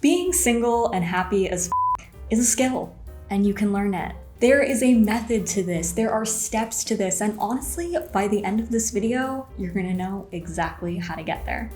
Being single and happy as is a skill, and you can learn it. There is a method to this. There are steps to this. And honestly, by the end of this video, you're gonna know exactly how to get there.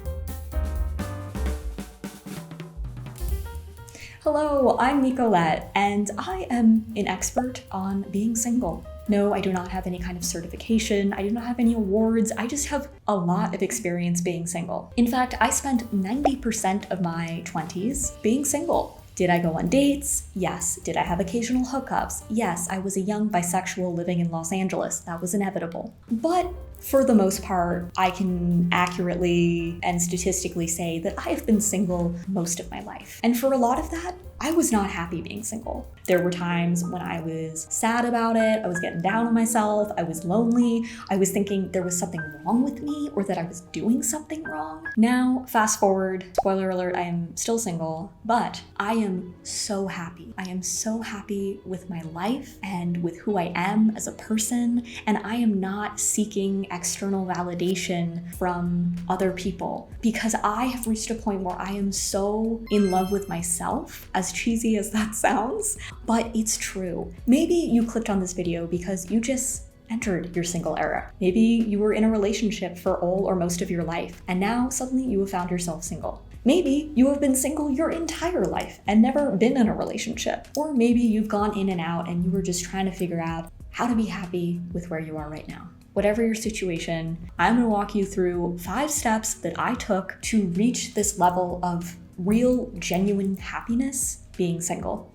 Hello, I'm Nicolette, and I am an expert on being single. No, I do not have any kind of certification. I do not have any awards. I just have a lot of experience being single. In fact, I spent 90% of my 20s being single. Did I go on dates? Yes. Did I have occasional hookups? Yes. I was a young bisexual living in Los Angeles. That was inevitable. But for the most part, I can accurately and statistically say that I have been single most of my life. And for a lot of that, I was not happy being single. There were times when I was sad about it, I was getting down on myself, I was lonely, I was thinking there was something wrong with me or that I was doing something wrong. Now, fast forward, spoiler alert, I am still single, but I am so happy. I am so happy with my life and with who I am as a person, and I am not seeking external validation from other people because I have reached a point where I am so in love with myself, as cheesy as that sounds, but it's true. Maybe you clicked on this video because you just entered your single era. Maybe you were in a relationship for all or most of your life, and now suddenly you have found yourself single. Maybe you have been single your entire life and never been in a relationship. Or maybe you've gone in and out and you were just trying to figure out how to be happy with where you are right now. Whatever your situation, I'm gonna walk you through 5 steps that I took to reach this level of real, genuine happiness being single.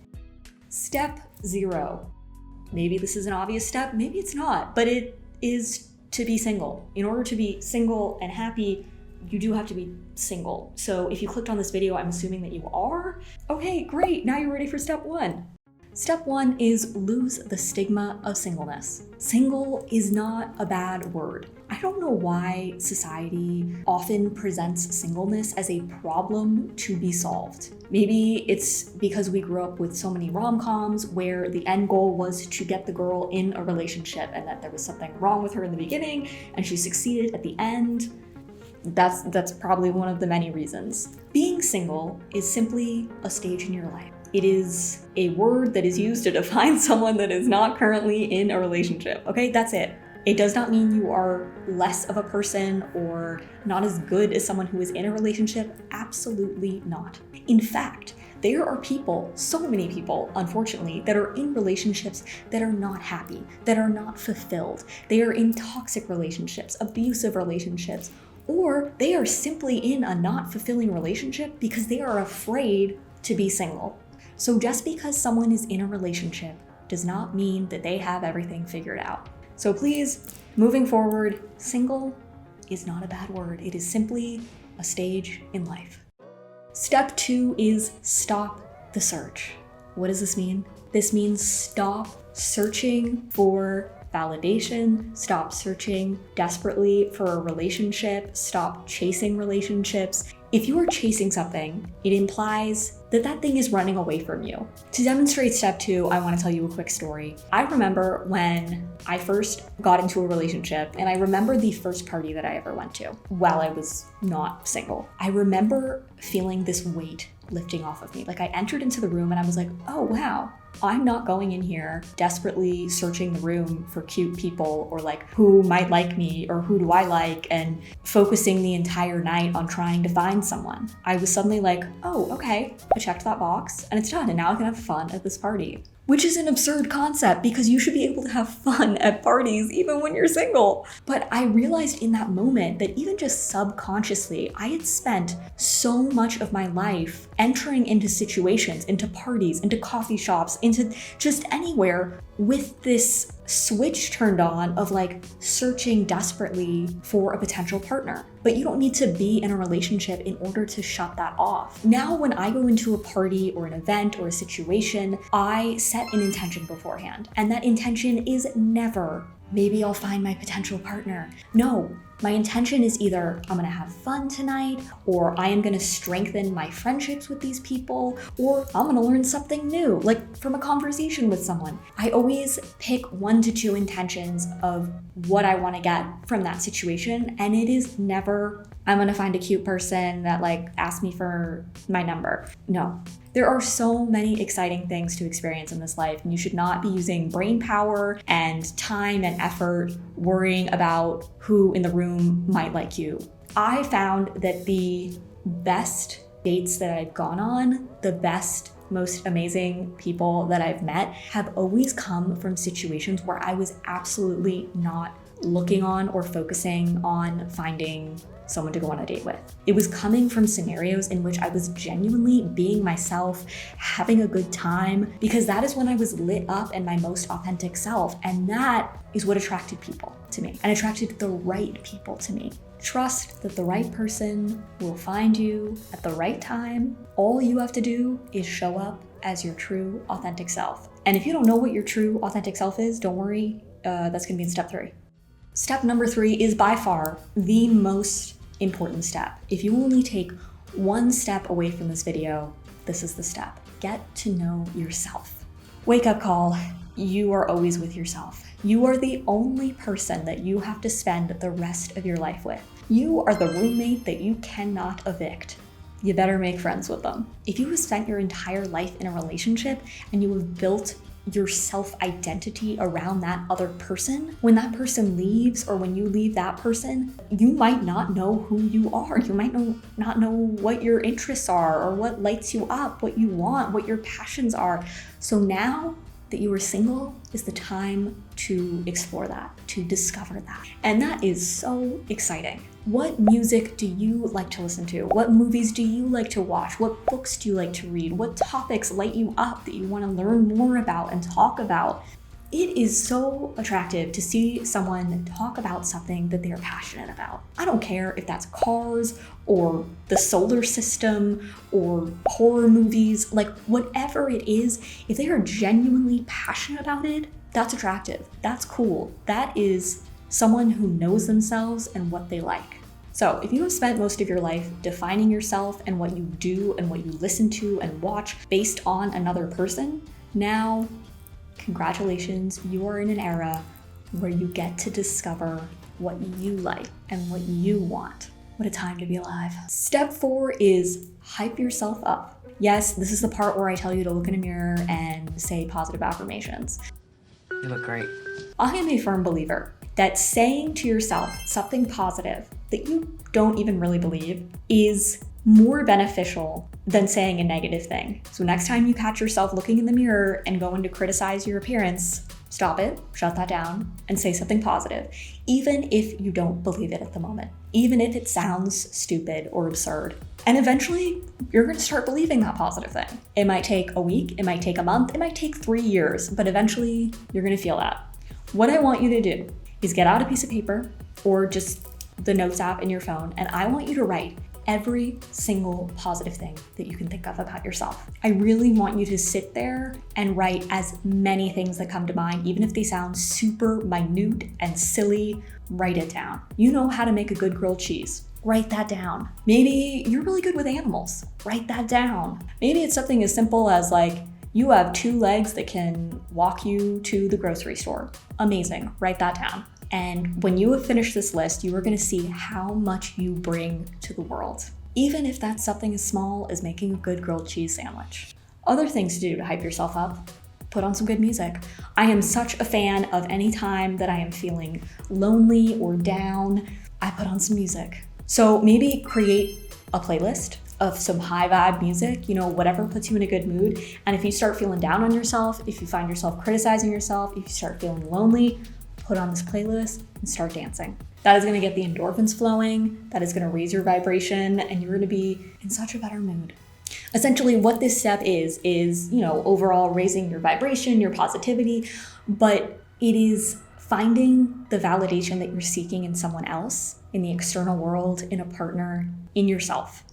Step 0. Maybe this is an obvious step, maybe it's not, but it is to be single. In order to be single and happy, you do have to be single. So if you clicked on this video, I'm assuming that you are. Okay, great, now you're ready for step 1. Step 1 is lose the stigma of singleness. Single is not a bad word. I don't know why society often presents singleness as a problem to be solved. Maybe it's because we grew up with so many rom-coms where the end goal was to get the girl in a relationship and that there was something wrong with her in the beginning and she succeeded at the end. That's probably one of the many reasons. Being single is simply a stage in your life. It is a word that is used to define someone that is not currently in a relationship, okay? That's it. It does not mean you are less of a person or not as good as someone who is in a relationship. Absolutely not. In fact, there are people, so many people, unfortunately, that are in relationships that are not happy, that are not fulfilled. They are in toxic relationships, abusive relationships, or they are simply in a not fulfilling relationship because they are afraid to be single. So just because someone is in a relationship does not mean that they have everything figured out. So please, moving forward, single is not a bad word. It is simply a stage in life. Step 2 is stop the search. What does this mean? This means stop searching for validation, stop searching desperately for a relationship, stop chasing relationships. If you are chasing something, it implies that that thing is running away from you. To demonstrate step 2, I want to tell you a quick story. I remember when I first got into a relationship, and I remember the first party that I ever went to while I was not single. I remember feeling this weight lifting off of me. Like I entered into the room and I was like, oh wow, I'm not going in here desperately searching the room for cute people or like who might like me or who do I like and focusing the entire night on trying to find someone. I was suddenly like, oh, okay, I checked that box and it's done and now I can have fun at this party. Which is an absurd concept because you should be able to have fun at parties even when you're single. But I realized in that moment that even just subconsciously, I had spent so much of my life entering into situations, into parties, into coffee shops, into just anywhere with this switch turned on of like searching desperately for a potential partner. But you don't need to be in a relationship in order to shut that off. Now, when I go into a party or an event or a situation, I set an intention beforehand. And that intention is never, maybe I'll find my potential partner. No, my intention is either I'm gonna have fun tonight, or I am gonna strengthen my friendships with these people, or I'm gonna learn something new, like from a conversation with someone. I always pick 1 to 2 intentions of what I wanna get from that situation, and it is never I'm gonna find a cute person that like asks me for my number. No. There are so many exciting things to experience in this life, and you should not be using brain power and time and effort worrying about who in the room might like you. I found that the best dates that I've gone on, the best, most amazing people that I've met have always come from situations where I was absolutely not looking on or focusing on finding someone to go on a date with. It was coming from scenarios in which I was genuinely being myself, having a good time, because that is when I was lit up and my most authentic self. And that is what attracted people to me and attracted the right people to me. Trust that the right person will find you at the right time. All you have to do is show up as your true, authentic self. And if you don't know what your true, authentic self is, don't worry, that's gonna be in step 3. Step number 3 is by far the most important step. If you only take one step away from this video, this is the step. Get to know yourself. Wake up call. You are always with yourself. You are the only person that you have to spend the rest of your life with. You are the roommate that you cannot evict. You better make friends with them. If you have spent your entire life in a relationship and you have built your self-identity around that other person, when that person leaves or when you leave that person, you might not know who you are. You might not know what your interests are or what lights you up, what you want, what your passions are. So now that you are single is the time to explore that, to discover that. And that is so exciting. What music do you like to listen to? What movies do you like to watch? What books do you like to read? What topics light you up that you want to learn more about and talk about? It is so attractive to see someone talk about something that they're passionate about. I don't care if that's cars or the solar system or horror movies, like whatever it is, if they are genuinely passionate about it, that's attractive. That's cool. That is someone who knows themselves and what they like. So if you have spent most of your life defining yourself and what you do and what you listen to and watch based on another person, now, congratulations, you are in an era where you get to discover what you like and what you want. What a time to be alive. Step 4 is hype yourself up. Yes, this is the part where I tell you to look in a mirror and say positive affirmations. You look great. I am a firm believer that saying to yourself something positive that you don't even really believe is more beneficial than saying a negative thing. So next time you catch yourself looking in the mirror and going to criticize your appearance, stop it, shut that down, and say something positive, even if you don't believe it at the moment, even if it sounds stupid or absurd. And eventually, you're gonna start believing that positive thing. It might take a week, it might take a month, it might take 3 years, but eventually you're gonna feel that. What I want you to do is get out a piece of paper or just the notes app in your phone, and I want you to write every single positive thing that you can think of about yourself. I really want you to sit there and write as many things that come to mind, even if they sound super minute and silly, write it down. You know how to make a good grilled cheese. Write that down. Maybe you're really good with animals. Write that down. Maybe it's something as simple as like, you have 2 legs that can walk you to the grocery store. Amazing. Write that down. And when you have finished this list, you are going to see how much you bring to the world, even if that's something as small as making a good grilled cheese sandwich. Other things to do to hype yourself up: put on some good music. I am such a fan of any time that I am feeling lonely or down, I put on some music. So maybe create a playlist of some high vibe music, whatever puts you in a good mood. And if you start feeling down on yourself, if you find yourself criticizing yourself, if you start feeling lonely, put on this playlist and start dancing. That is gonna get the endorphins flowing, that is gonna raise your vibration, and you're gonna be in such a better mood. Essentially, what this step is, overall raising your vibration, your positivity, but it is finding the validation that you're seeking in someone else, in the external world, in a partner, in yourself.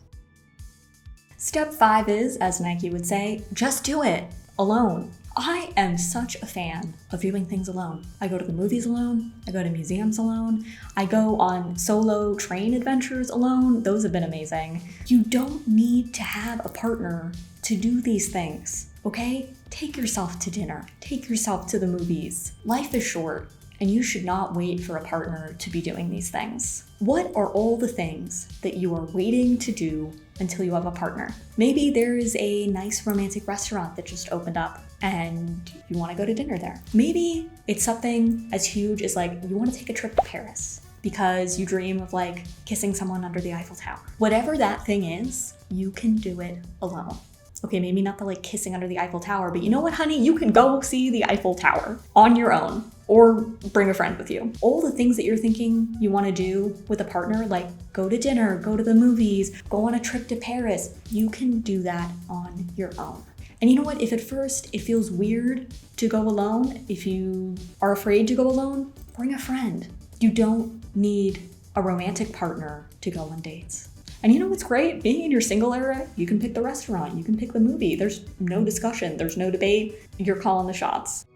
Step 5 is, as Nike would say, just do it alone. I am such a fan of doing things alone. I go to the movies alone, I go to museums alone, I go on solo train adventures alone. Those have been amazing. You don't need to have a partner to do these things, okay? Take yourself to dinner, take yourself to the movies. Life is short, And you should not wait for a partner to be doing these things. What are all the things that you are waiting to do until you have a partner? Maybe there is a nice romantic restaurant that just opened up and you want to go to dinner there. Maybe it's something as huge as like you want to take a trip to Paris because you dream of like kissing someone under the Eiffel Tower. Whatever that thing is, you can do it alone. Okay, maybe not the like kissing under the Eiffel Tower, but you know what, honey? You can go see the Eiffel Tower on your own or bring a friend with you. All the things that you're thinking you want to do with a partner, like go to dinner, go to the movies, go on a trip to Paris, you can do that on your own. And you know what? If at first it feels weird to go alone, if you are afraid to go alone, bring a friend. You don't need a romantic partner to go on dates. And you know what's great? Being in your single era, you can pick the restaurant, you can pick the movie. There's no discussion, there's no debate. You're calling the shots.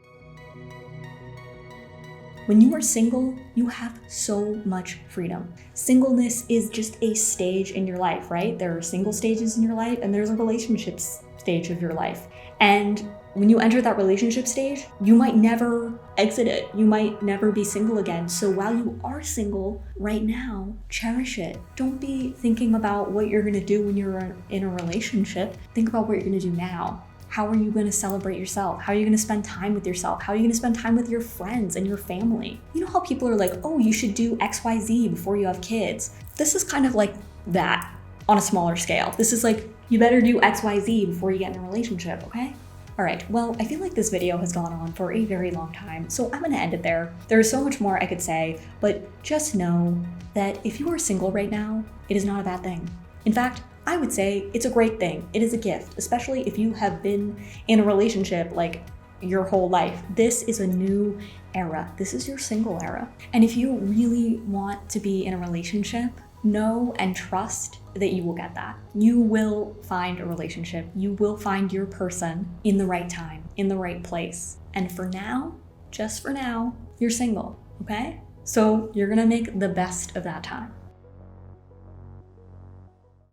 When you are single, you have so much freedom. Singleness is just a stage in your life, right? There are single stages in your life and there's a relationships stage of your life. And when you enter that relationship stage, you might never exit it. You might never be single again. So while you are single right now, cherish it. Don't be thinking about what you're gonna do when you're in a relationship. Think about what you're gonna do now. How are you gonna celebrate yourself? How are you gonna spend time with yourself? How are you gonna spend time with your friends and your family? You know how people are like, oh, you should do XYZ before you have kids. This is kind of like that on a smaller scale. This is like, you better do XYZ before you get in a relationship, okay? All right, well, I feel like this video has gone on for a very long time, so I'm gonna end it there. There's so much more I could say, but just know that if you are single right now, it is not a bad thing. In fact, I would say it's a great thing. It is a gift, especially if you have been in a relationship like your whole life. This is a new era. This is your single era. And if you really want to be in a relationship, know and trust that you will get that. You will find a relationship. You will find your person in the right time, in the right place. And for now, just for now, you're single, okay? So you're gonna make the best of that time.